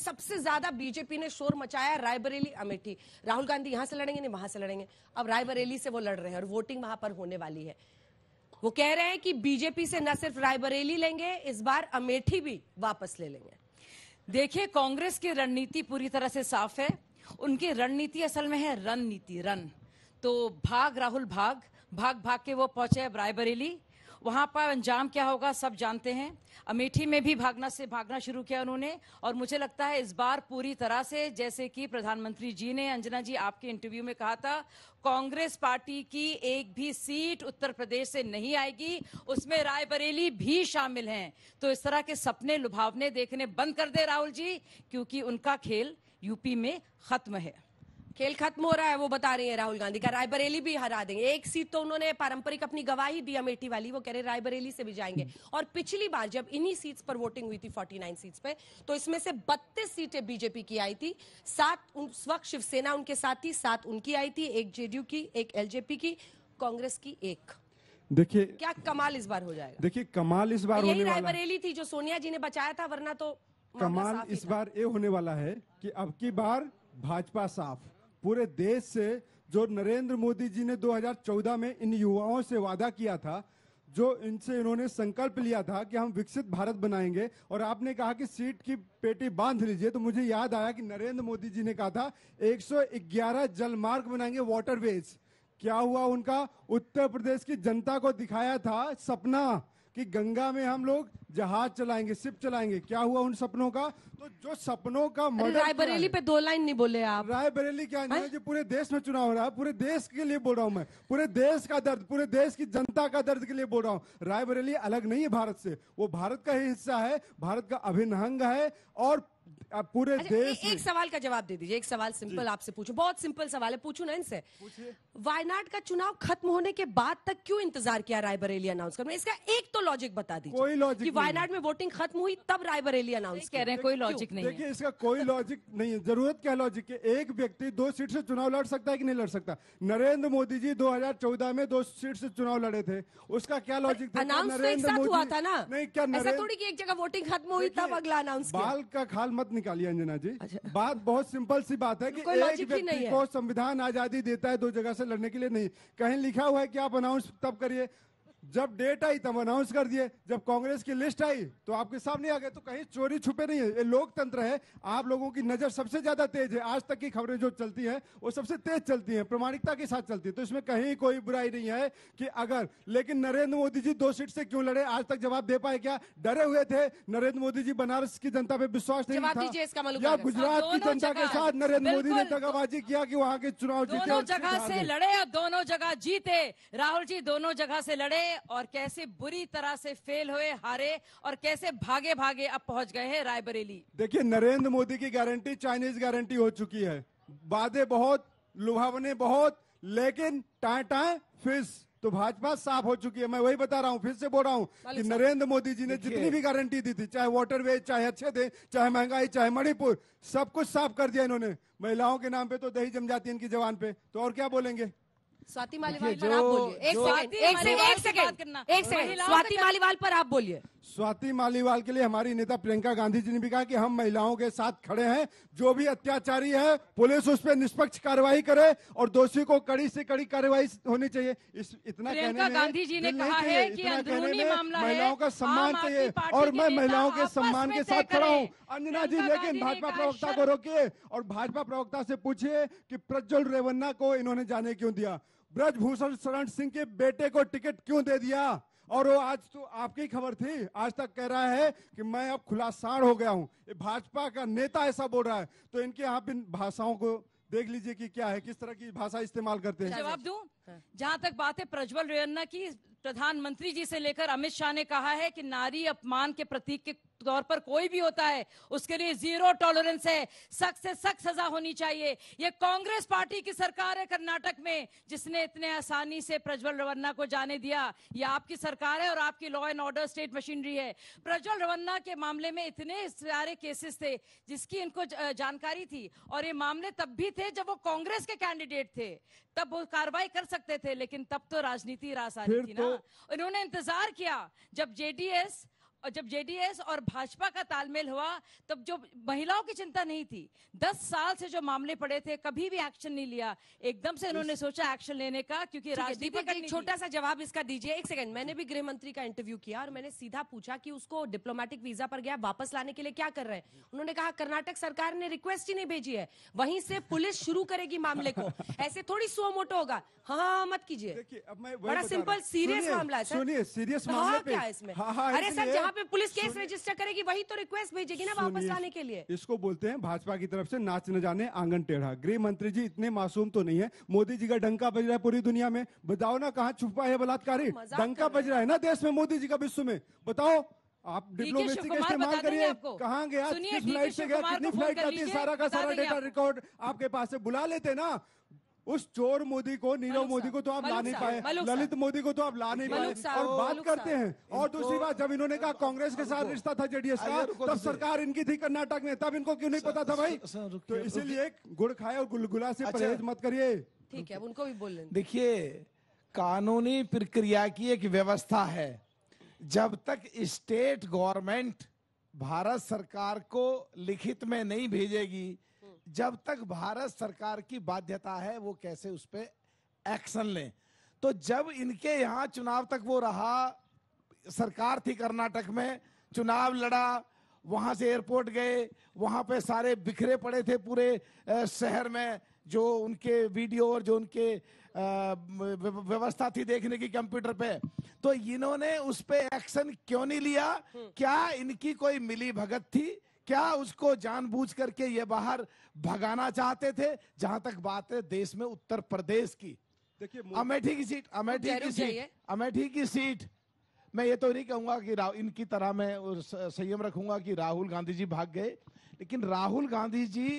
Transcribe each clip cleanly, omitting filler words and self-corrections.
सबसे ज्यादा बीजेपी ने शोर मचाया रायबरेली अमेठी। राहुल गांधी यहां से लड़ेंगे नहीं वहां से लड़ेंगे, अब रायबरेली से वो लड़ रहे हैं और वोटिंग वहां पर होने वाली है। वो कह रहे हैं कि बीजेपी से न सिर्फ रायबरेली लेंगे, इस बार अमेठी भी वापस ले लेंगे। देखिए, कांग्रेस की रणनीति पूरी तरह से साफ है। उनकी रणनीति असल में है रणनीति, रन। तो भाग राहुल भाग भाग भाग के वो पहुंचे अब रायबरेली। वहां पर अंजाम क्या होगा सब जानते हैं। अमेठी में भी भागना शुरू किया उन्होंने। और मुझे लगता है इस बार पूरी तरह से, जैसे कि प्रधानमंत्री जी ने, अंजना जी, आपके इंटरव्यू में कहा था, कांग्रेस पार्टी की एक भी सीट उत्तर प्रदेश से नहीं आएगी, उसमें रायबरेली भी शामिल हैं। तो इस तरह के सपने लुभावने देखने बंद कर दे राहुल जी, क्योंकि उनका खेल यूपी में खत्म है। खेल खत्म हो रहा है, वो बता रही है राहुल गांधी का। रायबरेली भी हरा देंगे। एक सीट तो उन्होंने पारंपरिक अपनी गवाही दी अमेठी वाली, वो कह रहे रायबरेली से भी जाएंगे। और पिछली बार जब इन्हीं सीट्स पर वोटिंग हुई थी 49 सीट्स पे, तो इसमें से 32 सीटें बीजेपी की आई थी, 7 उस वक्त शिवसेना उनके साथ थी, 7 उनकी आई थी, 1 जेडीयू की, 1 एलजेपी की, कांग्रेस की 1। देखिए क्या कमाल इस बार हो जाएगा। देखिए कमाल इस बार होने वाला, रायबरेली थी जो सोनिया जी ने बचाया था, वरना तो कमाल इस बार ये होने वाला है कि अब की बार भाजपा साफ पूरे देश से। जो नरेंद्र मोदी जी ने 2014 में इन युवाओं से वादा किया था, जो इनसे इन्होंने संकल्प लिया था कि हम विकसित भारत बनाएंगे, और आपने कहा कि सीट की पेटी बांध लीजिए, तो मुझे याद आया कि नरेंद्र मोदी जी ने कहा था 111 जलमार्ग बनाएंगे, वाटरवेज। क्या हुआ उनका? उत्तर प्रदेश की जनता को दिखाया था सपना कि गंगा में हम लोग जहाज चलाएंगे, शिप चलाएंगे। क्या हुआ उन सपनों का? तो जो सपनों का मर्डर, रायबरेली पे 2 लाइन नहीं बोले आप। रायबरेली क्या है जी, पूरे देश में चुनाव हो रहा है, पूरे देश के लिए बोल रहा हूं मैं, पूरे देश का दर्द, पूरे देश की जनता का दर्द के लिए बोल रहा हूं। रायबरेली अलग नहीं है भारत से, वो भारत का ही हिस्सा है, भारत का अभिन्न अंग है। और पूरे देश एक सवाल का जवाब दे दीजिए। एक सवाल सिंपल आपसे पूछूं, बहुत सिंपल सवाल है, पूछूं ना इनसे। वायनाड का चुनाव खत्म होने के बाद तक क्यों इंतजार किया रायबरेली अनाउंस करने? इसका एक तो लॉजिक बता दीजिए। कोई लॉजिक कि वायनाड में वोटिंग खत्म हुई तब रायबरेली अनाउंस कह रहे हैं, कोई लॉजिक नहीं है। देखिए इसका कोई लॉजिक नहीं है। जरूरत क्या लॉजिक के? एक व्यक्ति 2 सीट से चुनाव लड़ सकता है कि नहीं लड़ सकता? नरेंद्र मोदी जी 2014 में 2 सीट से चुनाव लड़े थे, उसका क्या लॉजिक था? नरेंद्र मोदी हुआ था ना? नहीं, क्या ऐसा थोड़ी कि एक जगह वोटिंग खत्म हुई तब अगला अनाउंस किया। बाल का खाल मत निकालिए अंजना जी। बात बहुत सिंपल सी बात है कि एक व्यक्ति को संविधान आजादी देता है 2 जगह से लड़ने के लिए। नहीं, कहीं लिखा हुआ है कि आप अनाउंस तब करिए जब डेट आई, तब अनाउंस कर दिए। जब कांग्रेस की लिस्ट आई तो आपके सामने आ गए। तो कहीं चोरी छुपे नहीं है, ये लोकतंत्र है। आप लोगों की नजर सबसे ज्यादा तेज है। आज तक की खबरें जो चलती हैं वो सबसे तेज चलती हैं, प्रामाणिकता के साथ चलती है। तो इसमें कहीं कोई बुराई नहीं है कि अगर, लेकिन नरेंद्र मोदी जी 2 सीट से क्यों लड़े, आज तक जवाब दे पाए क्या? डरे हुए थे? नरेंद्र मोदी जी बनारस की जनता पे विश्वास नहीं था, या गुजरात की जनता के साथ नरेंद्र मोदी ने दगाबाजी किया कि वहां के चुनाव जीते? दोनों जगह से लड़े और दोनों जगह जीते। राहुल जी दोनों जगह से लड़े और कैसे बुरी तरह से फेल हुए, हारे, और कैसे भागे भागे अब पहुंच गए हैं रायबरेली। देखिए नरेंद्र मोदी की गारंटी चाइनीज गारंटी हो चुकी है। वादे बहुत, लुभावने बहुत, लेकिन टाए टाए फिस। तो भाजपा साफ हो चुकी है। मैं वही बता रहा हूं, फिर से बोल रहा हूं कि नरेंद्र मोदी जी ने जितनी भी गारंटी दी थी, चाहे वाटरवेज, चाहे अच्छे थे, चाहे महंगाई, चाहे मणिपुर, सब कुछ साफ कर दिया इन्होंने। महिलाओं के नाम पे तो दही जम जाती है इनकी जवान पे, तो और क्या बोलेंगे? स्वाति मालीवाल पर आप बोलिए। एक सेकंड स्वाति मालीवाल पर आप बोलिए। स्वाति मालीवाल के लिए हमारी नेता प्रियंका गांधी जी ने भी कहा कि हम महिलाओं के साथ खड़े हैं। जो भी अत्याचारी है, पुलिस उस पर निष्पक्ष कार्रवाई करे और दोषी को कड़ी से कड़ी कार्रवाई होनी चाहिए। इतना प्रियंका गांधी जी ने कहा है कि अंदरूनी मामला है, महिलाओं का सम्मान चाहिए, और मैं महिलाओं के सम्मान के साथ खड़ा हूँ अंजना जी। लेकिन भाजपा प्रवक्ता को रोकिए और भाजपा प्रवक्ता से पूछिए कि प्रज्वल रेवन्ना को इन्होंने जाने क्यों दिया? ब्रजभूषण शरण सिंह के बेटे को टिकट क्यों दे दिया? और वो आज तो आपकी खबर थी, आज तक कह रहा है कि मैं अब खुलासाड़ हो गया हूं। ये भाजपा का नेता ऐसा बोल रहा है। तो इनके यहाँ भी भाषाओं को देख लीजिए कि क्या है, किस तरह की भाषा इस्तेमाल करते हैं। जवाब दूं? जहां तक बात है प्रज्वल रेवन्ना की, प्रधानमंत्री जी से लेकर अमित शाह ने कहा है कि नारी अपमान के प्रतीक के तौर पर कोई भी होता है उसके लिए 0 टॉलरेंस है, सख्त से सख्त सजा होनी चाहिए। ये कांग्रेस पार्टी की सरकार है कर्नाटक में जिसने इतने आसानी से प्रज्वल रेवन्ना को जाने दिया। ये आपकी सरकार है और आपकी law and order state machinery है। प्रज्वल रेवन्ना के मामले में इतने सारे केसेस थे जिसकी इनको जानकारी थी, और ये मामले तब भी थे जब वो कांग्रेस के कैंडिडेट थे, तब वो कार्रवाई कर सकते थे। लेकिन तब तो राजनीति रासानी थी ना। इन्होंने इंतजार किया जब जेडीएस और जब जेडीएस और भाजपा का तालमेल हुआ तब जो महिलाओं की चिंता नहीं थी, 10 साल से जो मामले पड़े थे कभी भी एक्शन नहीं लिया, एकदम से इन्होंने सोचा एक्शन लेने का, क्योंकि राजनीति का एक छोटा सा जवाब इसका दीजिए। एक सेकंड, मैंने भी गृह मंत्री का इंटरव्यू किया और मैंने सीधा पूछा कि उसको डिप्लोमेटिक वीजा पर गया, वापस लाने के लिए क्या कर रहे हैं? उन्होंने कहा कर्नाटक सरकार ने रिक्वेस्ट ही नहीं भेजी है, वहीं से पुलिस शुरू करेगी मामले को, ऐसे थोड़ी सो मोटो होगा। हाँ मत कीजिए, देखिए अब मैं बड़ा सिंपल सीरियस मामला है सर। सुनिए, सीरियस मामले पे क्या है इसमें? हाँ, अरे सर, जहाँ पे पुलिस केस रजिस्टर करेगी वही तो रिक्वेस्ट भेजेगी ना वापस लाने के लिए। इसको बोलते हैं भाजपा की तरफ से नाच न जाने आंगन टेढ़ा। गृह मंत्री जी इतने मासूम तो नहीं है, मोदी जी का डंका बज रहा है पूरी दुनिया में, बताओ ना कहाँ छुपा है बलात्कारी? डंका बज रहा है ना देश में मोदी जी का, विश्व में, बताओ। आप डिप्लोमेसी का इस्तेमाल करिए, कहाँ गया, किस फ्लाइट से गया, कितनी फ्लाइट जाती है, सारा का सारा डेटा रिकॉर्ड आपके पास से। बुला लेते ना उस चोर मोदी को, नीरव मोदी को तो आप ला नहीं पाए, ललित मोदी को तो आप ला नहीं पाए, और बात करते हैं। और दूसरी बात, जब इन्होंने कहा कांग्रेस के साथ रिश्ता था जेडीएस का, तब सरकार इनकी थी कर्नाटक में, तब इनको क्यों नहीं पता था भाई? तो इसीलिए गुड़ खाए और गुलगुला से परहेज मत करिए। ठीक है, उनको भी बोल लें। देखिए, कानूनी प्रक्रिया की एक व्यवस्था है, जब तक स्टेट गवर्नमेंट भारत सरकार को लिखित में नहीं भेजेगी, जब तक भारत सरकार की बाध्यता है वो कैसे उस पे एक्शन लें। तो जब इनके यहाँ चुनाव तक वो रहा, सरकार थी कर्नाटक में, चुनाव लड़ा, वहां से एयरपोर्ट गए, वहां पे सारे बिखरे पड़े थे पूरे शहर में जो उनके वीडियो और जो उनके व्यवस्था थी देखने की कंप्यूटर पे, तो इन्होंने उस पे एक्शन क्यों नहीं लिया? क्या इनकी कोई मिली भगत थी? क्या उसको जानबूझ करके ये बाहर भगाना चाहते थे? जहां तक बात है देश में उत्तर प्रदेश की, देखिए अमेठी की सीट, अमेठी की सीट, मैं ये तो नहीं कहूंगा कि इनकी तरह मैं संयम रखूंगा कि राहुल गांधी जी भाग गए, लेकिन राहुल गांधी जी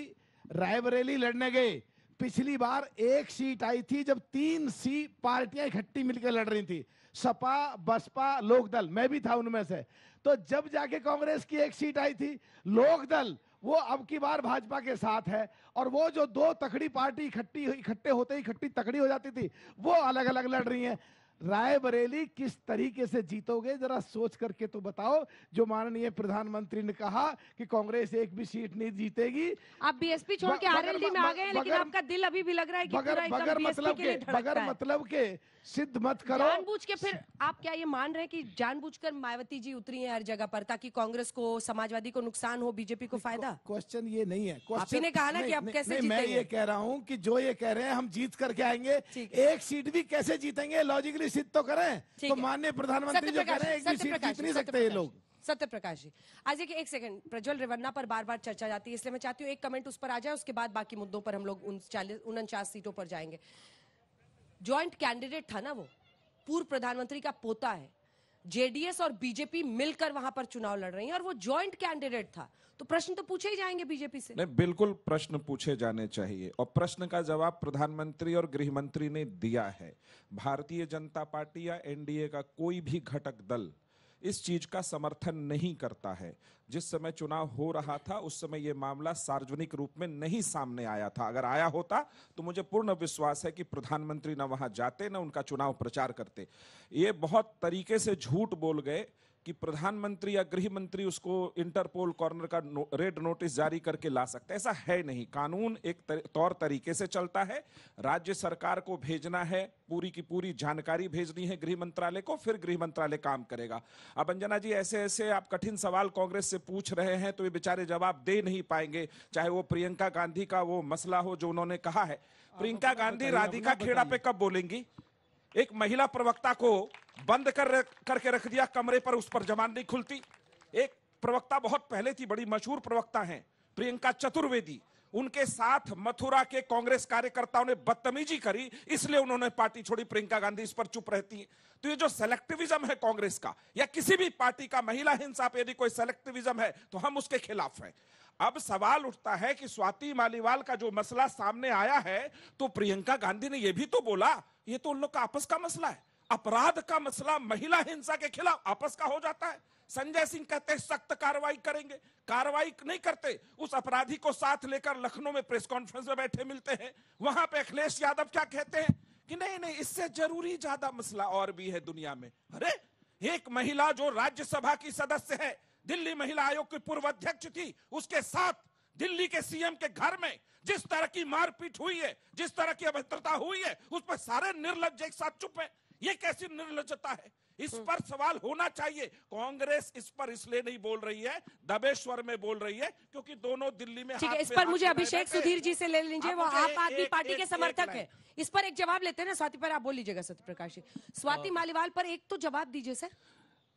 रायबरेली लड़ने गए। पिछली बार एक सीट आई थी जब 3 पार्टियां इकट्ठी मिलकर लड़ रही थी, सपा, बसपा, लोकदल, मैं भी था उनमें से। तो जब जाके कांग्रेस की एक सीट आई थी, लोकदल वो अब की बार भाजपा के साथ है, और वो जो 2 तकड़ी पार्टी इकट्ठे होते इकट्ठी तकड़ी हो जाती थी, वो अलग अलग लड़ रही हैं। रायबरेली किस तरीके से जीतोगे जरा सोच करके तो बताओ। जो माननीय प्रधानमंत्री ने कहा कि कांग्रेस एक भी सीट नहीं जीतेगी। आप बीएसपी छोड़ के आरएलडी में आ गए हैं, लेकिन आपका दिल अभी भी लग रहा है कि बगैर मतलब के सिद्ध मत करो। जानबूझ के, फिर आप क्या ये मान रहे हैं कि जानबूझकर मायावती जी उतरी हैं हर जगह पर ताकि कांग्रेस को, समाजवादी को नुकसान हो, बीजेपी को फायदा? क्वेश्चन ये नहीं है। आप ही ने कहा ना कि अब कैसे जीतेंगे? मैं ये कह रहा हूँ कि जो ये कह रहे हैं हम जीत करके आएंगे, एक सीट भी कैसे जीतेंगे, लॉजिकली सिद्ध तो करें। तो माननीय प्रधानमंत्री जो कह रहे हैं एक भी सीट जीत नहीं सकते ये लोग। सत्य प्रकाश जी, आज देखिए एक सेकंड, प्रज्वल रेवन्ना पर बार बार चर्चा जाती है, इसलिए मैं चाहती हूँ एक कमेंट उस पर आ जाए, उसके बाद बाकी मुद्दों पर हम लोग 49 सीटों पर जाएंगे। ज्वाइंट कैंडिडेट था ना, वो पूर्व प्रधानमंत्री का पोता है, जेडीएस और बीजेपी मिलकर वहां पर चुनाव लड़ रही हैं, और वो ज्वाइंट कैंडिडेट था, तो प्रश्न तो पूछे ही जाएंगे बीजेपी से। नहीं, बिल्कुल प्रश्न पूछे जाने चाहिए, और प्रश्न का जवाब प्रधानमंत्री और गृह मंत्री ने दिया है। भारतीय जनता पार्टी या एनडीए का कोई भी घटक दल इस चीज का समर्थन नहीं करता है। जिस समय चुनाव हो रहा था उस समय यह मामला सार्वजनिक रूप में नहीं सामने आया था। अगर आया होता तो मुझे पूर्ण विश्वास है कि प्रधानमंत्री न वहां जाते न उनका चुनाव प्रचार करते। ये बहुत तरीके से झूठ बोल गए कि प्रधानमंत्री या गृह मंत्री उसको इंटरपोल कॉर्नर का रेड नोटिस जारी करके ला सकते, ऐसा है नहीं। कानून एक तौर तरीके से चलता है, राज्य सरकार को भेजना है, पूरी की पूरी जानकारी भेजनी है गृह मंत्रालय को, फिर गृह मंत्रालय काम करेगा। अब अंजना जी ऐसे ऐसे आप कठिन सवाल कांग्रेस से पूछ रहे हैं तो ये बेचारे जवाब दे नहीं पाएंगे, चाहे वो प्रियंका गांधी का वो मसला हो जो उन्होंने कहा है। प्रियंका गांधी राधिका खेड़ा पे कब बोलेंगी? एक महिला प्रवक्ता को बंद करके रख दिया कमरे पर, उस पर जबान नहीं खुलती। एक प्रवक्ता बहुत पहले थी, बड़ी मशहूर प्रवक्ता हैं प्रियंका चतुर्वेदी, उनके साथ मथुरा के कांग्रेस कार्यकर्ताओं ने बदतमीजी करी, इसलिए उन्होंने पार्टी छोड़ी। प्रियंका गांधी इस पर चुप रहती है। तो ये जो सेलेक्टिविज्म है कांग्रेस का या किसी भी पार्टी का, महिला हिंसा पे यदि कोई सेलेक्टिविज्म है तो हम उसके खिलाफ हैं। अब सवाल उठता है कि स्वाति मालीवाल का जो मसला सामने आया है, तो प्रियंका गांधी ने यह भी तो बोला ये तो उन लोग का आपस का मसला है, अपराध का मसला महिला हिंसा के खिलाफ आपस का हो जाता है। संजय सिंह कहते हैं सख्त कार्रवाई करेंगे, कार्रवाई नहीं करते, उस अपराधी को साथ लेकर लखनऊ में प्रेस कॉन्फ्रेंस में बैठे मिलते हैं। वहां पे अखिलेश यादव क्या कहते हैं कि नहीं नहीं, इससे जरूरी ज्यादा मसला और भी है दुनिया में। अरे एक महिला जो राज्यसभा की सदस्य है, दिल्ली महिला आयोग की पूर्व अध्यक्ष थी, उसके साथ दिल्ली के सीएम के घर में जिस तरह की मारपीट हुई है, जिस तरह की अभद्रता हुई है, उस पर सारे निर्लज्ज एक साथ चुप है। ये कैसी निर्लज्जता है? इस पर सवाल होना चाहिए। कांग्रेस इस पर इसलिए नहीं बोल रही है, दबे स्वर में बोल रही है, क्योंकि दोनों दिल्ली में ठीक है। इस पर मुझे अभिषेक सुधीर जी से ले लीजिए, वो आप आदमी पार्टी के समर्थक है। इस पर एक जवाब लेते हैं ना। स्वाति पर आप बोल लीजिएगा। सत्यप्रकाश जी, स्वाति मालीवाल पर एक तो जवाब दीजिए सर।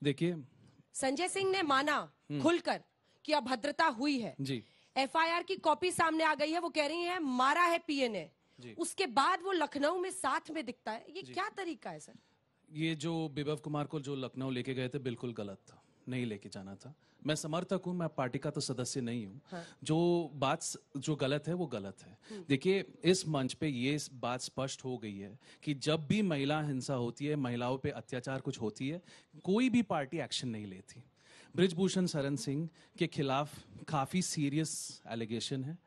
देखिए, संजय सिंह ने माना खुलकर कि अभद्रता हुई है जी, एफआईआर की कॉपी सामने आ गई है, वो कह रही है मारा है पीए ने। उसके बाद वो लखनऊ में साथ में दिखता है। ये क्या तरीका है सर? ये जो विभव कुमार को जो लखनऊ लेके गए थे बिल्कुल गलत था, नहीं लेके जाना था। मैं समर्थक हूं, मैं पार्टी का तो सदस्य नहीं हूं। हाँ। जो गलत है वो गलत है। देखिए, इस मंच पे ये बात स्पष्ट हो गई है कि जब भी महिला हिंसा होती है, महिलाओं पे अत्याचार कुछ होती है, कोई भी पार्टी एक्शन नहीं लेती। बृजभूषण शरण सिंह के खिलाफ काफी सीरियस एलिगेशन है।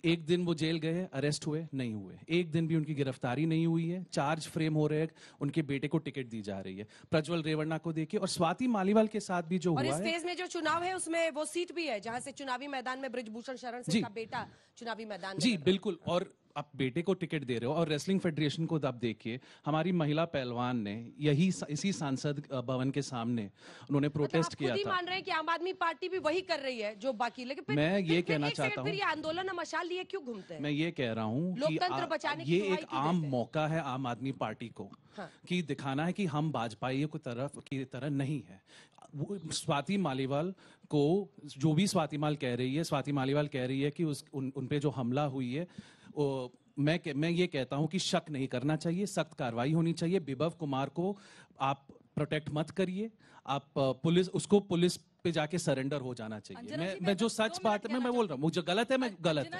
एक दिन वो जेल गए, अरेस्ट हुए, नहीं हुए। एक दिन भी उनकी गिरफ्तारी नहीं हुई है। चार्ज फ्रेम हो रहे हैं, उनके बेटे को टिकट दी जा रही है। प्रज्वल रेवन्ना को देखिए, और स्वाति मालीवाल के साथ भी जो और हुआ इस है। फेज में जो चुनाव है उसमें वो सीट भी है जहां से चुनावी मैदान में बृजभूषण शरण सिंह का बेटा चुनावी मैदान में जी लड़ रहा है। बिल्कुल। और आप बेटे को टिकट दे रहे हो, और रेसलिंग फेडरेशन को अब देखिए, हमारी महिला पहलवान ने इसी सांसद भवन के सामने उन्होंने प्रोटेस्ट किया खुद ही था। मान रहे हैं कि आम आदमी पार्टी भी वही कर रही है जो बाकी, लेकिन फिर मैं ये फिर कहना एक सेकंड, चाहता फिर हूं, ये आंदोलन और मशाल लिए क्यों घूमते हैं? मैं ये कह रहा हूं कि लोकतंत्र बचाने की ये दुहाई एक क्यों आम देते हैं? मौका है आम आदमी पार्टी को कि दिखाना है कि हम भाजपाइयों की तरह नहीं है। स्वाति मालीवाल को जो भी स्वाति मालीवाल कह रही है कि उन पे जो हमला हुई है, मैं ये कहता हूं कि शक नहीं करना चाहिए, सख्त कार्रवाई होनी चाहिए। विभव कुमार को आप प्रोटेक्ट मत करिए, आप पुलिस पे जाके सरेंडर हो जाना चाहिए। मैं जो सच बात है मैं बोल रहा हूँ, मुझे गलत है, मैं गलत है।